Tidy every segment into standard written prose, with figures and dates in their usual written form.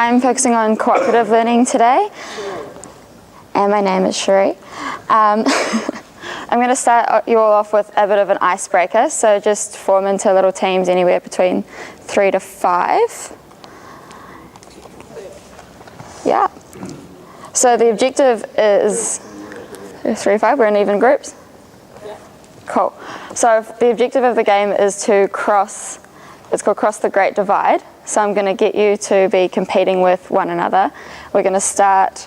I'm focusing on cooperative learning today, and my name is Sheree. I'm going to start you all off with a bit of an icebreaker, so just form into little teams anywhere between 3 to 5. Yeah. So the objective is 3 to 5, we're in even groups? Yeah. Cool. So the objective of the game is to cross, it's called Cross the Great Divide. So I'm going to get you to be competing with one another. We're going to start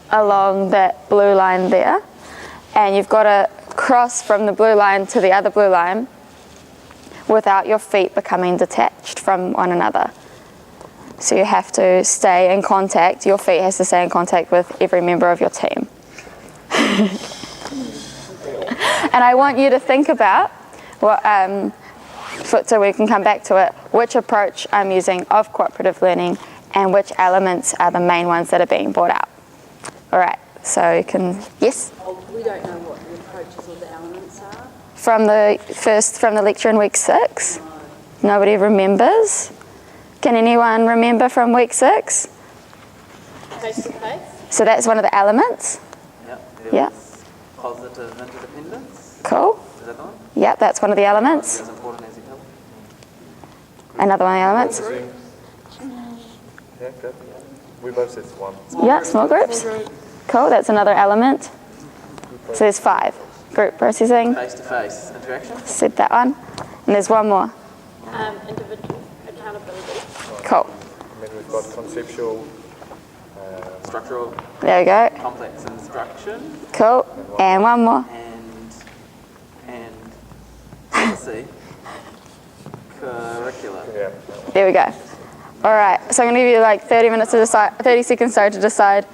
along that blue line there, and you've got to cross from the blue line to the other blue line without your feet becoming detached from one another. So you have to stay in contact, your feet has to stay in contact with every member of your team. And I want you to think about what, so we can come back to it, which approach I'm using of cooperative learning and which elements are the main ones that are being brought out. All right, so you can, yes? We don't know what the approaches or the elements are. From the lecture in week 6? No. Nobody remembers? Can anyone remember from week 6? Face to face. So that's one of the elements? Yep. Yeah. Positive interdependence. Cool. Is that the one? Yep, that's one of the elements. As important as you tell. Another one of the elements? Yeah, good. We both said one. Yeah, small groups. Cool, that's another element. So there's 5. Group processing. Face-to-face interaction. Said that one. And there's one more. Individual accountability. Cool. And then we've got conceptual, Structural. There we go. Complex instruction. Cool. And one more. And let's see. Curriculum. yeah. There we go. All right, so I'm going to give you like 30 seconds to decide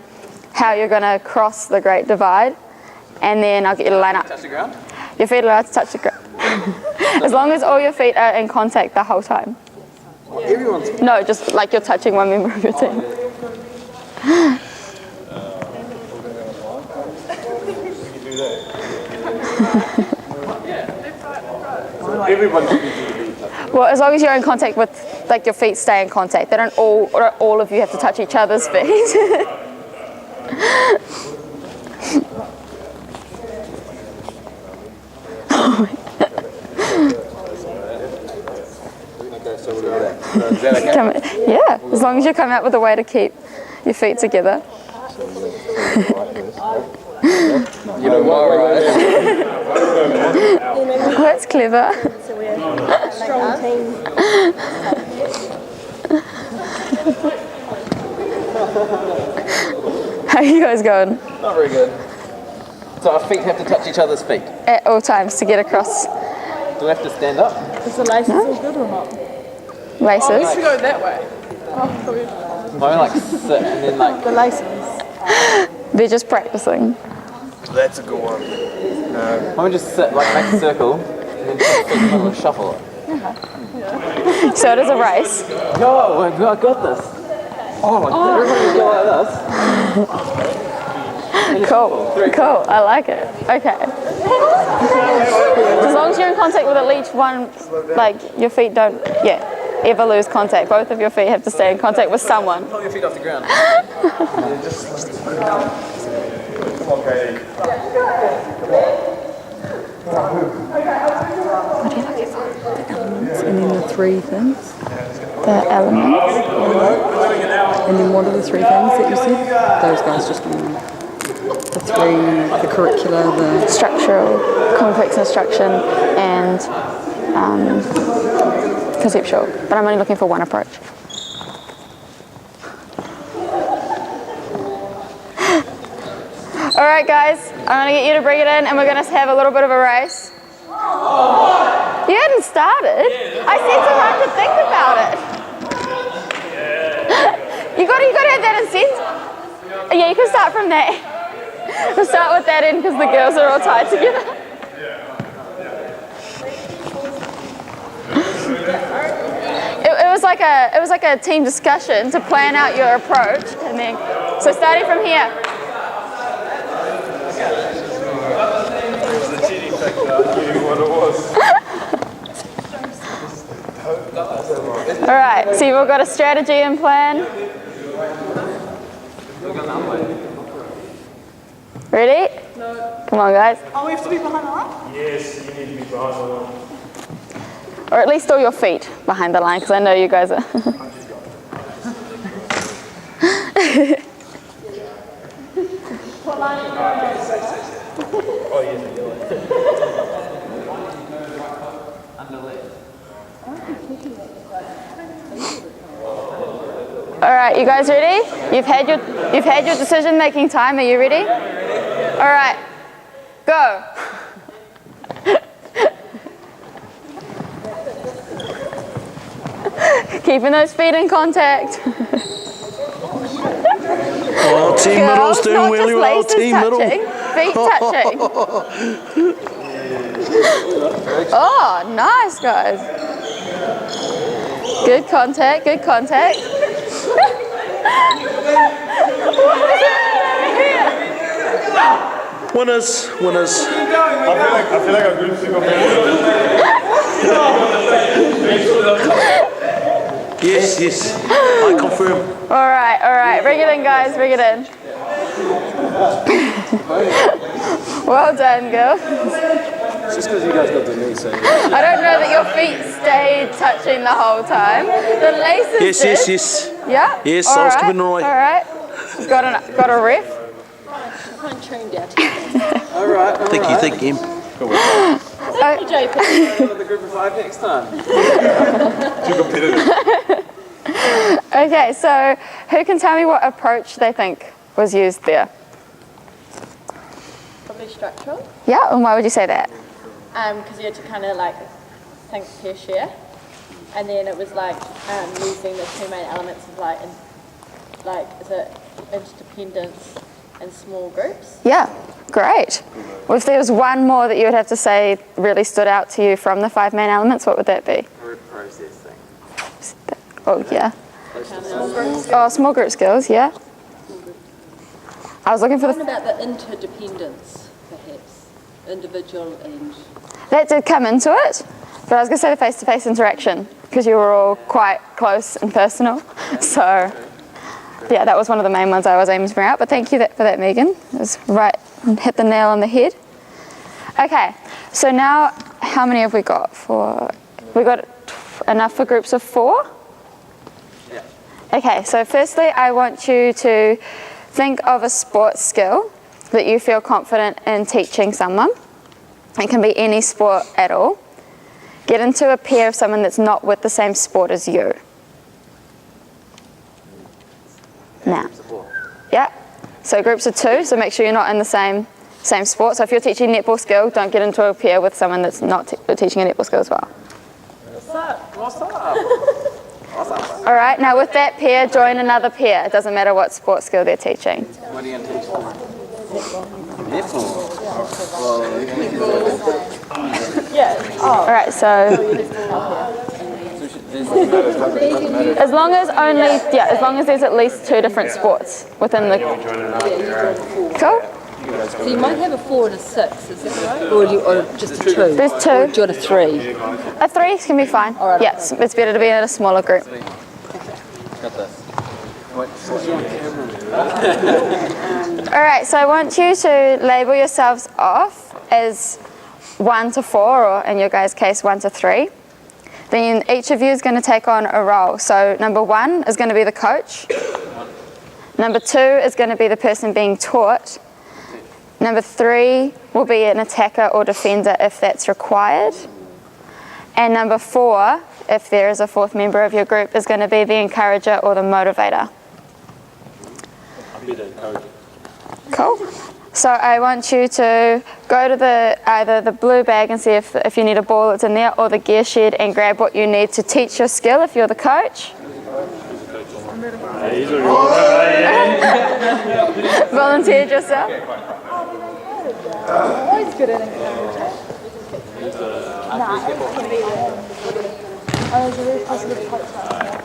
how you're going to cross the Great Divide, and then I'll get you to line up. Touch the ground. Your feet are allowed to touch the ground. As long as all your feet are in contact the whole time. Everyone's. No, just like you're touching one member of your team. Everyone. Well, as long as you're in contact with, like your feet stay in contact. They don't all of you have to touch each other's feet. Yeah, as long as you come up with a way to keep your feet together. You know why, right? Oh, that's clever. So we're a strong team. How are you guys going? Not very good. So our feet have to touch each other's feet. At all times to get across. Do we have to stand up? Is the laces all good or not? Laces. go that way. Why don't we like sit and then like The laces. They're just practicing. That's a good one. why don't we just sit like make a circle and then put the feet in the middle and shuffle it? So it is a race. Go! I got this. Oh my god, everybody go like this. Cool. Cool. I like it. Okay. As long as you're in contact with at least one, like your feet don't, ever lose contact. Both of your feet have to stay in contact with someone. Pull your feet off the ground. And then the 3 things. The elements. And then what are the 3 things that you said? Those guys just mean the 3, the curricula, the... Structural, complex instruction, and conceptual. But I'm only looking for one approach. All right, guys, I'm going to get you to bring it in, and we're going to have a little bit of a race. You hadn't started. I said time to think about it. You got to have that incentive. Yeah, you can start from there. We'll start with that in because the girls are all tied together. It was like a team discussion to plan out your approach, and then so starting from here. All right, so you've all got a strategy and plan. Ready? No. Come on, guys. Oh, we have to be behind the line? Yes, you need to be behind the line. Or at least all your feet behind the line, because I know you guys are. All right, you guys ready? You've had your decision-making time. Are you ready? All right, go. Keeping those feet in contact. Oh, team middle's Girls, doing not really just well. laces Team middle. touching, feet touching. Oh, nice, guys. Good contact, good contact. Winners, winners. I feel like a good single man. Yes, yes. I confirm. All right, bring it in, guys, bring it in. Well done, girl. It's just because you guys got the knee, so. I don't know that your feet stayed touching the whole time. The laces Yes, did. yes, yes. Yeah? Yes, all I was right, keeping an eye. All right. Got a ref? I'm trained out. All right. Thank you. Thank you, JP. The group of 5 next time. Too competitive. Okay, so who can tell me what approach they think was used there? Probably structural. Yeah, and why would you say that? Because you had to kind of like think peer share. And then it was like using the two main elements of is it interdependence and small groups. Yeah, great. Well, if there was one more that you would have to say really stood out to you from the 5 main elements, what would that be? Word processing. Oh, yeah. Oh, small group skills, yeah. I was looking for What the... about the interdependence, perhaps? Individual and... That did come into it, but I was going to say the face-to-face interaction, because you were all quite close and personal. So, yeah, that was one of the main ones I was aiming to bring out, but thank you for that, Megan. It was right, hit the nail on the head. Okay, so now, how many have we got? We got enough for groups of 4? Yeah. Okay, so firstly, I want you to think of a sports skill that you feel confident in teaching someone. It can be any sport at all. Get into a pair of someone that's not with the same sport as you. Now, yeah. So groups of 2, so make sure you're not in the same sport. So if you're teaching netball skill, don't get into a pair with someone that's not teaching a netball skill as well. What's up? All right, now with that pair, join another pair. It doesn't matter what sport skill they're teaching. What are you going to teach them? Netball. All right, so as long as there's at least 2 different sports within the. Cool. So you might have a 4 and a 6, is that right? Or just a 2? There's 2. Or do you want a 3? A 3 can be fine. All right. Yes, it's better to be in a smaller group. Got this. All right, so I want you to label yourselves off as 1 to 4, or in your guys' case, 1 to 3. Then each of you is going to take on a role. So number 1 is going to be the coach. Number 2 is going to be the person being taught. Number 3 will be an attacker or defender if that's required. And number 4, if there is a 4th member of your group, is going to be the encourager or the motivator. I'll be the encourager. Cool. So I want you to go to either the blue bag and see if you need a ball that's in there, or the gear shed and grab what you need to teach your skill if you're the coach. Volunteered yourself. Always good at encouraging. There's a really positive podcast.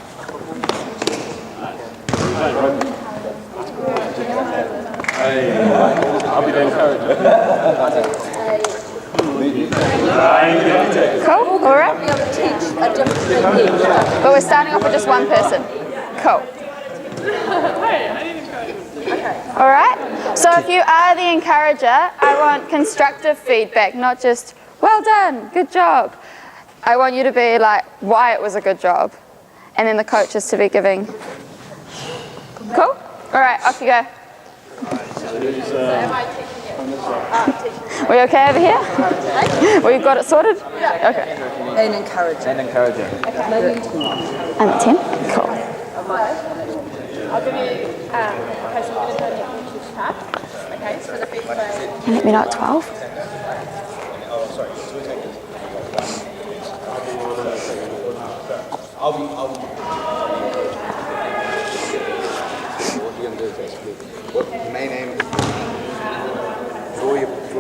I'll be the encourager. Cool, all right. Be able to teach a different thing. But we're starting off with just one person. Cool. All right? So if you are the encourager, I want constructive feedback, not just, well done, good job. I want you to be like, why it was a good job. And then the coach is to be giving. Cool? All right, off you go. We okay over here? We got it sorted? Okay. And encourage. And encourage it. I'm at 10? Cool. I'll give you, okay, so we're going to do a netball choose card. Okay, so the first way. And let me know at 12. What you're going to do is basically your main aim is draw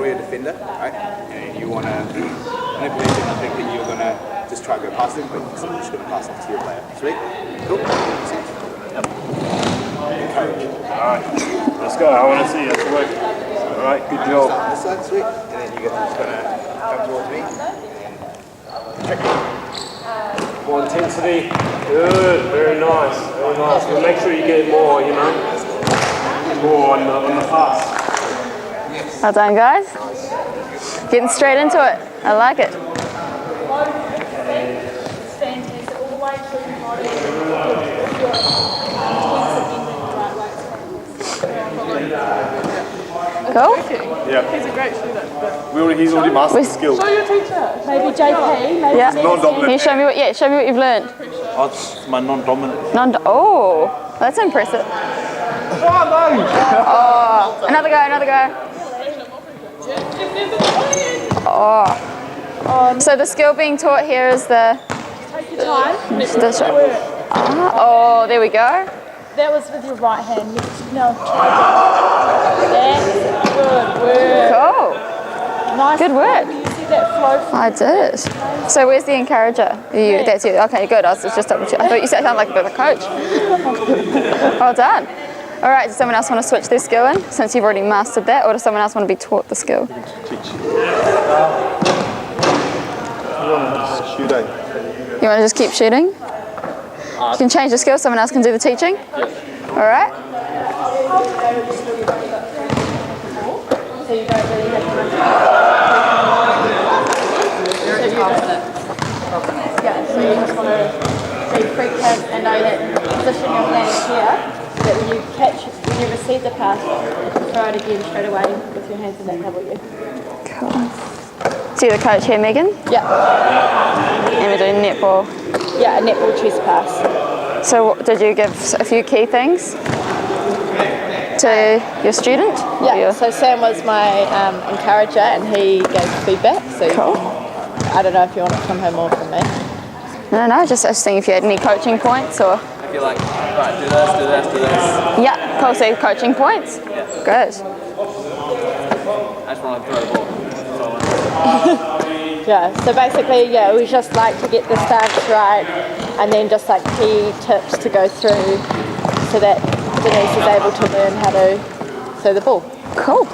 your defender, right? And you want to manipulate him and think that you're going to just try to go past him, but you're just going to pass it to your player. Sweet? Cool? Encourage. Alright, let's go. I want to see you. Let's work. Alright, good job. Start on this side, sweet? And then you're just going to come towards me and check it. More intensity. Good. Very nice. Very nice. But make sure you get more, you know. More on the pass. Well done, guys. Getting straight into it. I like it. Cool. Yeah. He's a great shooter. He's already mastered the skill. Maybe JP, maybe Yeah. Non-dominant. Can you show me what? Yeah, show me what you've learned. Oh, it's my non-dominant. Oh, that's impressive. Oh, another go, another go. Oh. So the skill being taught here is the. Oh, there we go. that was with your right hand. No, try that. That's good work. Cool. Nice. Good work. You see that flow from I did. So where's the encourager? You, that's you. Okay, good. I was just double check. I thought you sounded like a bit of a coach. Well done. All right, does someone else want to switch their skill in since you've already mastered that, or does someone else want to be taught the skill? Shooting. You want to just keep shooting? You can change the skill, someone else can do the teaching? All right. Yeah, so you just want to be quick and know that position your hands here, that when you catch, when you receive the pass, throw it again straight away with your hands in that cover you. Cool. See the coach here, Megan? Yeah, And we're doing netball. yeah, a netball chest pass. So did you give a few key things to your student? Yeah, so Sam was my encourager and he gave feedback, so Cool. I don't know if you want it from him or from me. No, just seeing if you had any coaching points or... I feel like, right, do this, do this, do this. Yeah, cool, so coaching points? Good. I just want to throw the ball. Yeah, so basically, yeah, we just like to get the stance right and then just like key tips to go through so that Denise is able to learn how to throw the ball. Cool.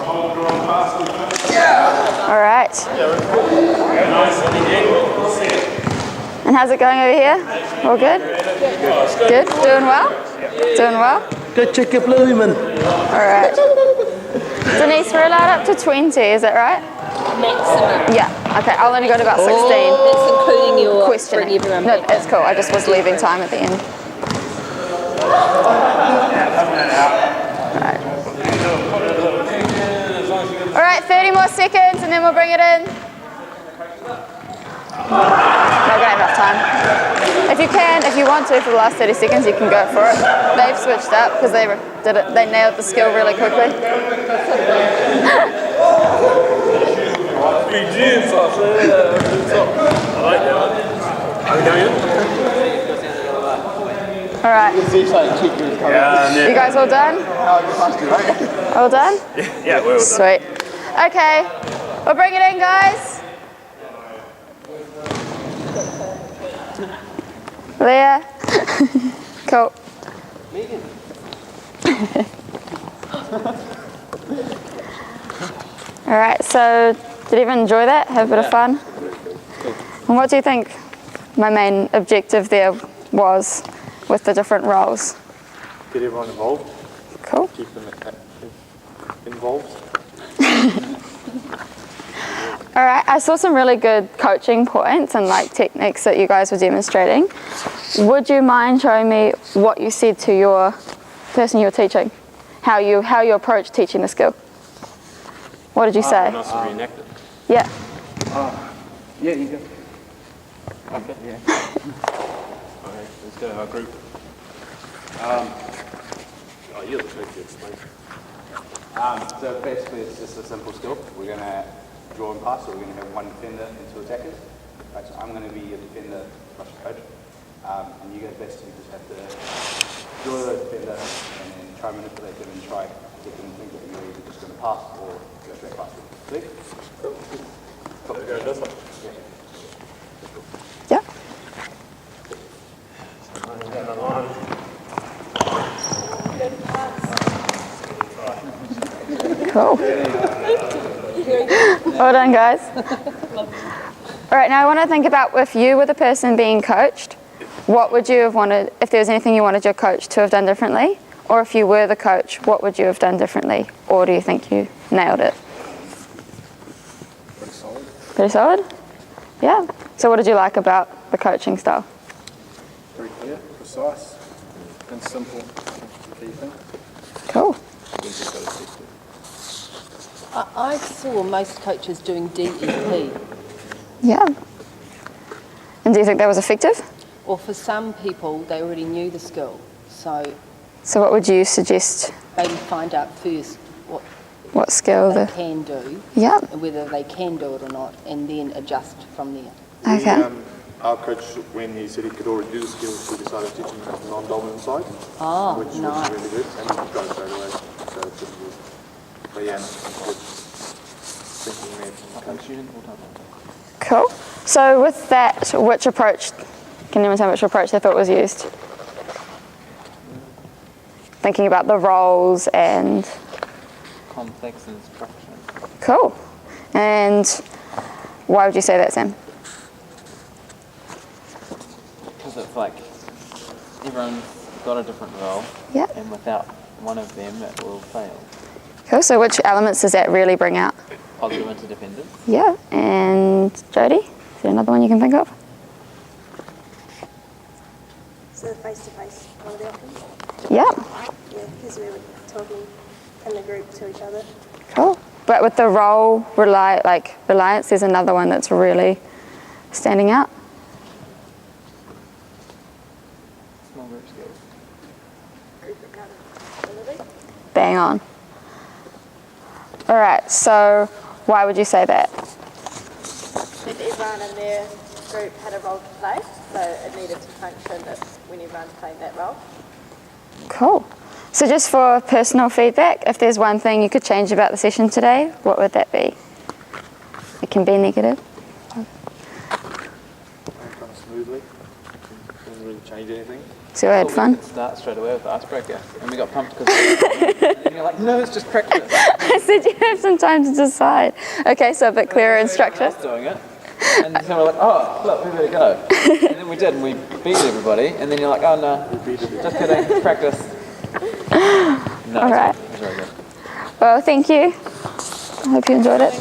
All right. And how's it going over here? All good? Good. Doing well? Doing well? Go check your blooming. All right. Denise, we're allowed up to 20, is that right? Maximum. Yeah. Okay, I'll only go to about 16. That's including your Questioning. bring everyone No, back. it's cool. I just was leaving time at the end. All right, 30 more seconds and then we'll bring it in. Not gonna have enough time. If you can, if you want to, for the last 30 seconds, you can go for it. They've switched up because they did it. They nailed the skill really quickly. All right. You guys all done? All done? Yeah, we're all done. Sweet. Okay, we'll bring it in, guys. Leah. Cool. All right, so did everyone enjoy that? Have a bit of fun? And what do you think my main objective there was with the different roles? get everyone involved, Cool. keep them involved. All right, I saw some really good coaching points and like techniques that you guys were demonstrating. Would you mind showing me what you said to your person you were teaching? How you approach teaching the skill? What did you say? Nice to reenact it. Yeah. Yeah, you go. Okay. Yeah. Okay, let's go to our group. Oh, you're the coach, you explain. So basically it's just a simple skill. We're going to draw and pass, so we're going to have one defender and two attackers. Right, so I'm going to be your defender plus your coach. And you guys basically just have to draw the defender and then try and manipulate them and try to get them to think that you're either just going to pass or go straight past them. See? Cool. Go this way. Yeah. Cool. Well done, guys. All right, now I want to think about if you were the person being coached, what would you have wanted, if there was anything you wanted your coach to have done differently, or if you were the coach, what would you have done differently, or do you think you nailed it? Pretty solid. Pretty solid? Yeah. So what did you like about the coaching style? Very clear, precise, and simple. That's the key thing. Cool. I saw most coaches doing DEP, Yeah. And do you think that was effective? or for some people, they already knew the skill, so So what would you suggest? maybe find out first What skill? they can do, Yeah. and whether they can do it or not, and then adjust from there. Okay. Our coach, when he said he could already do the skills, he decided to teach him the non-dominant side, Oh, which nice. was really good, and he got it straight away. So it's just good. But yeah, it's good. Thinking there. Cool. So with that, which approach, can anyone tell me which approach they thought was used? Thinking about the roles and... Complex instruction. Cool. And why would you say that, Sam? Because it's like everyone's got a different role, Yeah. and without one of them, it will fail. Cool. So which elements does that really bring out? Positive interdependence. Yeah. And Jodie, is there another one you can think of? So face-to-face one of the options? Yeah. Yeah, because we were talking in the group to each other. Cool. But with the role reliance, there's another one that's really standing out. Small group skills. Group accountability. Bang on. All right. So why would you say that? If everyone in their group had a role to play, so it needed to function when everyone's playing that role. Cool. So just for personal feedback, if there's one thing you could change about the session today, what would that be? It can be negative. Kind of smoothly. Doesn't really change anything. So I had We fun. could start straight away with the icebreaker, and we got pumped because and you're like, no, it's just practice. I said you have some time to decide. Okay, so a bit clearer instruction. Us doing it, and so we're like, oh, look, we better go. And then we did, and we beat everybody, and then you're like, oh no, just kidding, it's practice. No, All right. it was very good. Well, thank you. I hope you enjoyed it.